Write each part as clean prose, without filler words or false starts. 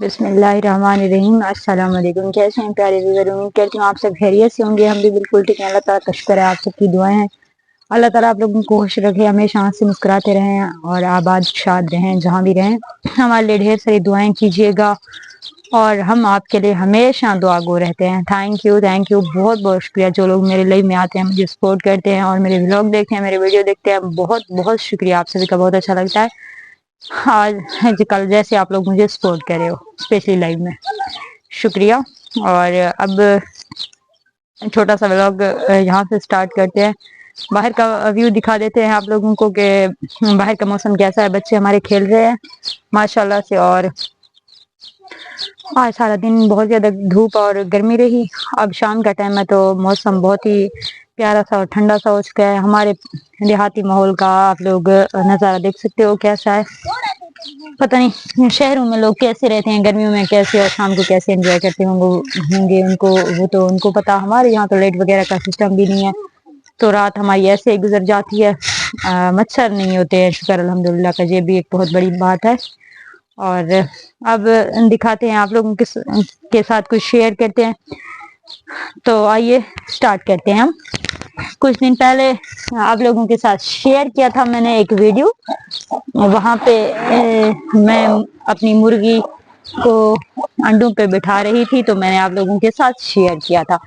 बिस्मिल्लाहिर्रहमानिर्रहीम। अस्सलाम वालेकुम। कैसे हैं प्यारे व्यूअर? उम्मीद करती हूँ आप सब खैरियत से होंगे। हम भी बिल्कुल ठीक हैं। अल्लाह ताला का शुक्र है, आप सबकी दुआएं हैं। अल्लाह ताला आप लोगों को खुश रखे, हमेशा हंस से मुस्कुराते रहें और आबाद शाद रहें जहाँ भी रहें। हमारे लिए ढेर सारी दुआएं कीजिएगा और हम आपके लिए हमेशा दुआ गो रहते हैं। थैंक यू बहुत बहुत शुक्रिया जो लोग मेरे लाइव में आते हैं, मुझे सपोर्ट करते हैं और मेरे व्लॉग देखते हैं, मेरे वीडियो देखते हैं। बहुत बहुत शुक्रिया, आप सभी का बहुत अच्छा लगता है। आज कल जैसे आप लोग मुझे सपोर्ट कर रहे हो, स्पेशली लाइव में, शुक्रिया। और अब छोटा सा व्लॉग यहाँ से स्टार्ट करते हैं। बाहर का व्यू दिखा देते हैं आप लोगों को कि बाहर का मौसम कैसा है। बच्चे हमारे खेल रहे हैं माशाल्लाह से। और आज सारा दिन बहुत ज़्यादा धूप और गर्मी रही। अब शाम का टाइम है तो मौसम बहुत ही प्यारा सा और ठंडा सा हो चुका है। हमारे देहाती माहौल का आप लोग नज़ारा देख सकते हो कैसा है। पता नहीं शहरों में लोग कैसे रहते हैं, गर्मियों में कैसे और शाम को कैसे एंजॉय करते होंगे उनको, वो तो उनको पता। हमारे यहाँ तो लाइट वगैरह का सिस्टम भी नहीं है, तो रात हमारी ऐसे ही गुजर जाती है। मच्छर नहीं होते हैं, शुक्र अल्हम्दुलिल्लाह का, ये भी एक बहुत बड़ी बात है। और अब दिखाते हैं आप लोगों के साथ कुछ शेयर करते हैं। तो आइए स्टार्ट करते हैं। हम कुछ दिन पहले आप लोगों के साथ शेयर किया था मैंने एक वीडियो, वहां पे मैं अपनी मुर्गी को अंडों पे बिठा रही थी, तो मैंने आप लोगों के साथ शेयर किया था।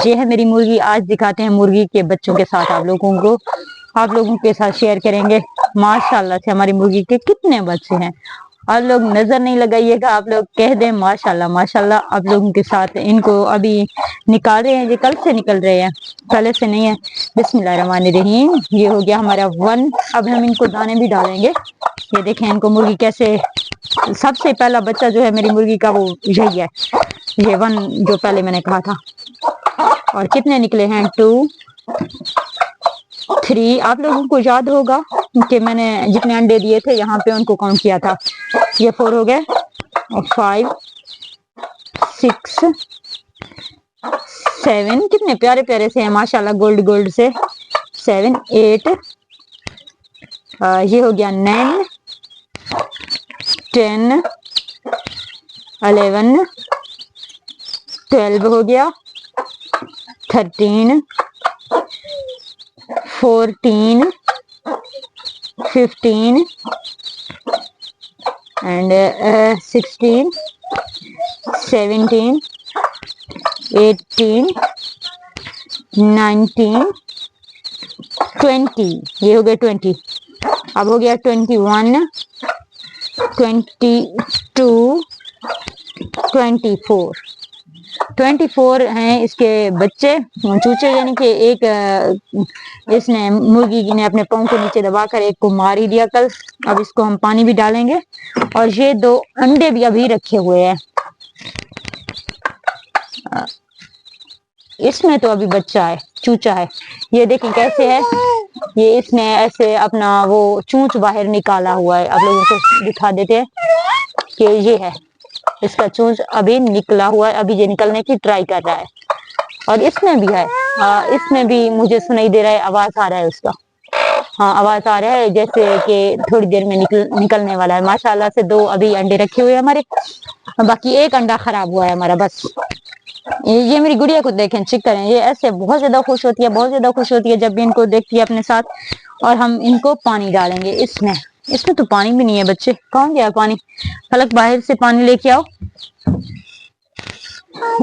ये है मेरी मुर्गी। आज दिखाते हैं मुर्गी के बच्चों के साथ आप लोगों के साथ शेयर करेंगे। माशाल्लाह से हमारी मुर्गी के कितने बच्चे हैं। और लोग नजर नहीं लगाइएगा, आप लोग कह दें माशाल्लाह माशाल्लाह। आप लोगों के साथ इनको अभी निकाल रहे हैं, ये कल से निकल रहे हैं, पहले से नहीं है। बिस्मिल्लाहिर्रहमानिर्रहीम। ये हो गया हमारा 1। अब हम इनको दाने भी डालेंगे। ये देखें इनको मुर्गी कैसे, सबसे पहला बच्चा जो है मेरी मुर्गी का वो यही है, ये 1 जो पहले मैंने कहा था। और कितने निकले हैं? 2, 3। आप लोगों को याद होगा कि मैंने जितने अंडे दिए थे यहाँ पे उनको काउंट किया था। ये 4 हो गए, 5, 6, 7। कितने प्यारे प्यारे से हैं माशाल्लाह, गोल्ड गोल्ड से। 7, 8, ये हो गया 9, 10, 11, 12 हो गया, 13, 14, 15 and 16, 17, 18, 19, 20। ये हो गया 20। अब हो गया 21, 22, 24। 24 हैं इसके बच्चे, चूचे, यानी कि एक इसने मुर्गी ने अपने पाँव को नीचे दबाकर एक को मार ही दिया कल। अब इसको हम पानी भी डालेंगे और ये 2 अंडे भी अभी रखे हुए हैं। इसमें तो अभी बच्चा है, चूचा है। ये देखें कैसे है, ये इसने ऐसे अपना वो चूंच बाहर निकाला हुआ है। आप लोगों को दिखा देते हैं कि ये है, इसका चूंच अभी निकला हुआ है, अभी ये निकलने की ट्राई कर रहा है। और इसमें भी है, इसमें भी मुझे सुनाई दे रहा है, आवाज आ रहा है उसका। हाँ, आवाज आ रहा है जैसे कि थोड़ी देर में निकलने वाला है। माशाल्लाह से 2 अभी अंडे रखे हुए हैं हमारे, बाकी एक अंडा खराब हुआ है हमारा बस। ये मेरी गुड़िया को देखें, चेक करें, ये ऐसे बहुत ज्यादा खुश होती है, बहुत ज्यादा खुश होती है जब भी इनको देखती है अपने साथ। और हम इनको पानी डालेंगे। इसमें तो पानी भी नहीं है बच्चे, कौन गया पानी? फलक बाहर से पानी लेके आओ,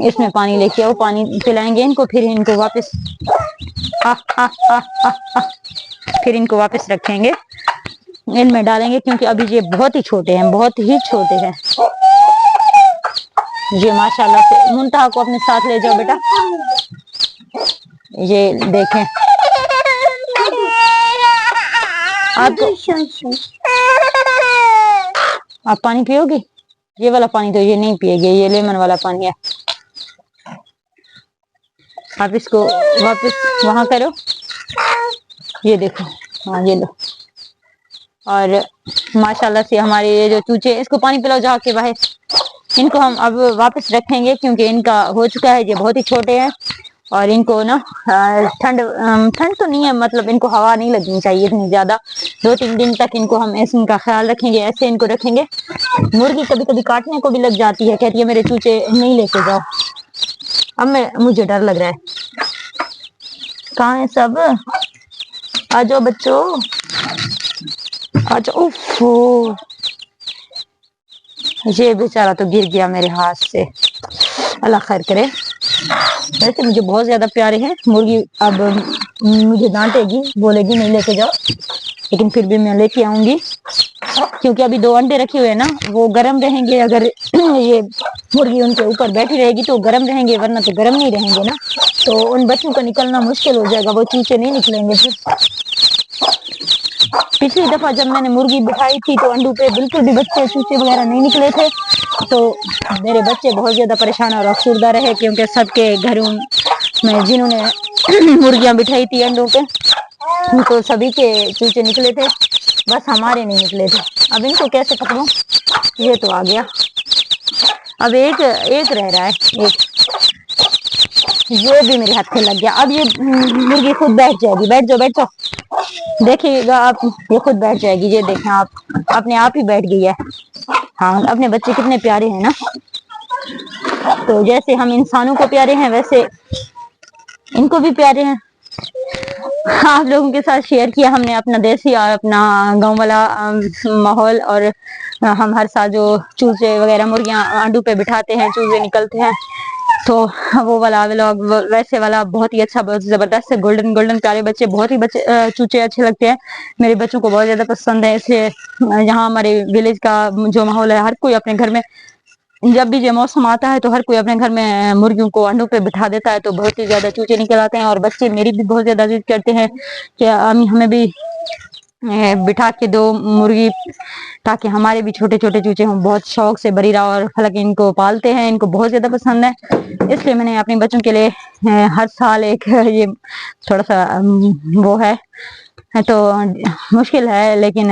इसमें पानी लेके आओ, पानी पिलाएंगे इनको, फिर इनको वापस फिर इनको वापस रखेंगे, इनमें डालेंगे, क्योंकि अभी ये बहुत ही छोटे हैं, बहुत ही छोटे हैं। ये माशाल्लाह से मुंतहा को अपने साथ ले जाओ बेटा। ये देखें आप पानी पियोगी? ये वाला पानी तो ये नहीं पिएगी, ये लेमन वाला पानी है। आप इसको वापस वहां करो, ये देखो, हाँ ये लो। और माशाल्लाह से हमारे ये जो चूचे, इसको पानी पिलाओ जाके बाहर। इनको हम अब वापस रखेंगे क्योंकि इनका हो चुका है, ये बहुत ही छोटे हैं اور ان کو نا ٹھنڈ تو نہیں ہے، مطلب ان کو ہوا نہیں لگنی چاہیے اتنی زیادہ. 2-3 دن تک ان کو ہم ایسے ان کا خیال رکھیں گے، ایسے ان کو رکھیں گے. مرغی کبھی کبھی کاٹنے کو بھی لگ جاتی ہے، کہتی ہے میرے چوچے نہیں لے کے جاؤ. اب مجھے ڈر لگ رہا ہے. کہاں ہے سب؟ آ جاؤ بچوں، آ جاؤ. یہ بیچارہ تو گر گیا میرے ہاتھ سے، اللہ خیر کرے. ویسے مجھے بہت زیادہ پیارے ہیں مرغی. اب مجھے ڈانٹے گی، بولے گی نہیں لے کے جاؤ، لیکن پھر بھی میں لے کے آؤں گی، کیونکہ ابھی 2 انڈے رکھے ہوئے ہیں نا، وہ گرم رہیں گے. اگر یہ مرغی ان کے اوپر بیٹھی رہے گی تو گرم رہیں گے، ورنہ تو گرم نہیں رہیں گے نا. تو ان بچوں کا نکلنا مشکل ہو جائے گا، وہ چوچے نہیں نکلیں گے پھر. پچھلی دفعہ جب میں نے مرغی بٹھائی تھی تو انڈوں پہ بالکل بھی بچے چوچے وغیرہ نہیں نکلے تھے. تو میرے بچے بہت زیادہ پریشان اور افسردہ رہے، کیونکہ سب کے گھروں میں جنہوں نے مرغیاں بٹھائی تھی انڈوں پہ تو سبھی کے چوچے نکلے تھے، بس ہمارے نہیں نکلے تھے. اب ان کو کیسے پکڑوں؟ یہ تو آ گیا. اب ایک رہ رہا ہے، یہ بھی میرے ہاتھ سے لگ گیا. اب یہ مرغی خود بیٹھ جائے گی. بیٹھ جاؤ بیٹھ جاؤ، دیکھیے گا آپ، یہ خود بیٹھ جائے گی. یہ دیکھیں آپ، اپنے آپ ہی بیٹھ گئی ہے. ہاں اپنے بچے کتنے پیارے ہیں نا. تو جیسے ہم انسانوں کو پیارے ہیں ویسے ان کو بھی پیارے ہیں. آپ لوگوں کے ساتھ شیئر کیا ہم نے اپنا دیسی اور اپنا گاؤں والا ماحول. اور ہم ہر سال جو چوزے وغیرہ مرغیاں انڈوں پہ بٹھاتے ہیں، چوزے نکلتے ہیں، تو وہ والا ولاگ ویسے والا بہت ہی اچھا، بہت زبردست ہے. گولڈن پیارے بچے، بہت ہی بچے چوچے اچھے لگتے ہیں میرے بچوں کو، بہت زیادہ پسند ہے. اسے یہاں ہمارے ولیج کا جو ماحول ہے، ہر کوئی اپنے گھر میں جب بھی یہ موسم آتا ہے تو ہر کوئی اپنے گھر میں مرغیوں کو انڈوں پہ بٹھا دیتا ہے. تو بہت ہی زیادہ چوچے نکل آتے ہیں. اور بچے میری بھی بہت زیادہ ضد کرتے ہیں کہ امی ہمیں بھی بٹھا کے دو مرغی، تاکہ ہمارے بھی چھوٹے چھوٹے چوچے ہوں. بہت شوق سے بریرہ اور فلک ان کو پالتے ہیں، ان کو بہت زیادہ پسند ہے. اس لیے میں نے اپنے بچوں کے لیے ہر سال ایک یہ تھوڑا سا وہ ہے تو مشکل ہے، لیکن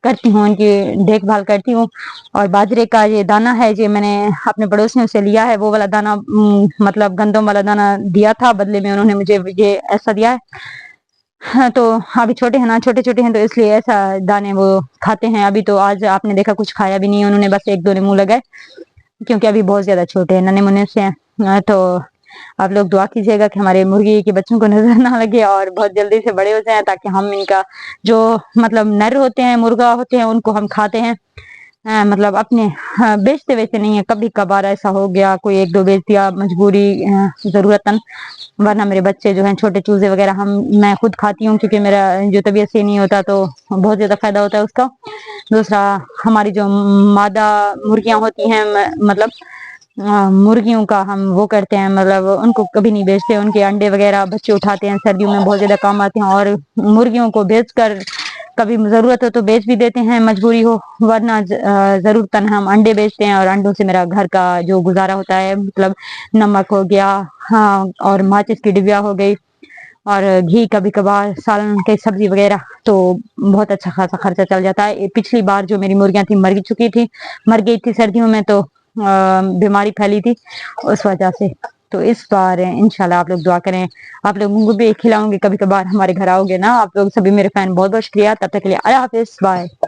کرتی ہوں، ان کی دیکھ بھال کرتی ہوں. اور باجرے کا یہ دانا ہے، جو میں نے اپنے پڑوسیوں سے لیا ہے، وہ والا دانا، مطلب گندم والا دانا دیا تھا، بدلے میں انہوں نے مجھے یہ ایسا دیا ہے. تو ابھی چھوٹے ہیں نا، چھوٹے چھوٹے ہیں، تو اس لیے ایسا دانے وہ کھاتے ہیں. ابھی تو آج آپ نے دیکھا کچھ کھایا بھی نہیں انہوں نے، بس 1-2 نے منہ لگائے، کیونکہ ابھی بہت زیادہ چھوٹے ہیں، ننے منے سے ہیں. تو آپ لوگ دعا کیجیے گا کہ ہمارے مرغی کے بچوں کو نظر نہ لگے اور بہت جلدی سے بڑے ہو جائیں، تاکہ ہم ان کا جو مطلب نر ہوتے ہیں، مرغا ہوتے ہیں، ان کو ہم کھاتے ہیں. مطلب اپنے بیچتے ویسے نہیں ہے. کبھی کبھار ایسا ہو گیا، کوئی 1-2 بیچ دیا مجبوری ضرورتن، ورنہ میرے بچے جو ہیں چھوٹے چوزے وغیرہ میں خود کھاتی ہوں، کیونکہ میرا جو طبیعت سے نہیں ہوتا تو بہت زیادہ فائدہ ہوتا ہے اس کا. دوسرا، ہماری جو مادہ مرغیاں ہوتی ہیں، مطلب مرغیوں کا ہم وہ کرتے ہیں، مطلب ان کو کبھی نہیں بیچتے. ان کے انڈے وغیرہ بچے اٹھاتے ہیں، سردیوں میں بہت زیادہ کام آتے ہیں. اور مرغیوں کو بیچ کر کبھی ضرورت ہو تو بیچ بھی دیتے ہیں، مجبوری ہو، ورنہ ضرورتن ہم انڈے بیچتے ہیں. اور انڈوں سے میرا گھر کا جو گزارا ہوتا ہے، مطلب نمک ہو گیا، ہاں، اور ماچس کی ڈبیا ہو گئی، اور گھی کبھی کبھار، سالن کے سبزی وغیرہ، تو بہت اچھا خاصا خرچہ چل جاتا ہے. پچھلی بار جو میری مرغیاں تھیں مر گئی تھی سردیوں میں، تو بیماری پھیلی تھی اس وجہ سے. تو اس بار انشاءاللہ آپ لوگ دعا کریں. آپ لوگ کو بھی کھلاؤں گے کبھی کبھار، ہمارے گھر آؤ گے نا آپ لوگ سبھی میرے فین. بہت بہت شکریہ. تب تک کے لیے اللہ حافظ، بائے.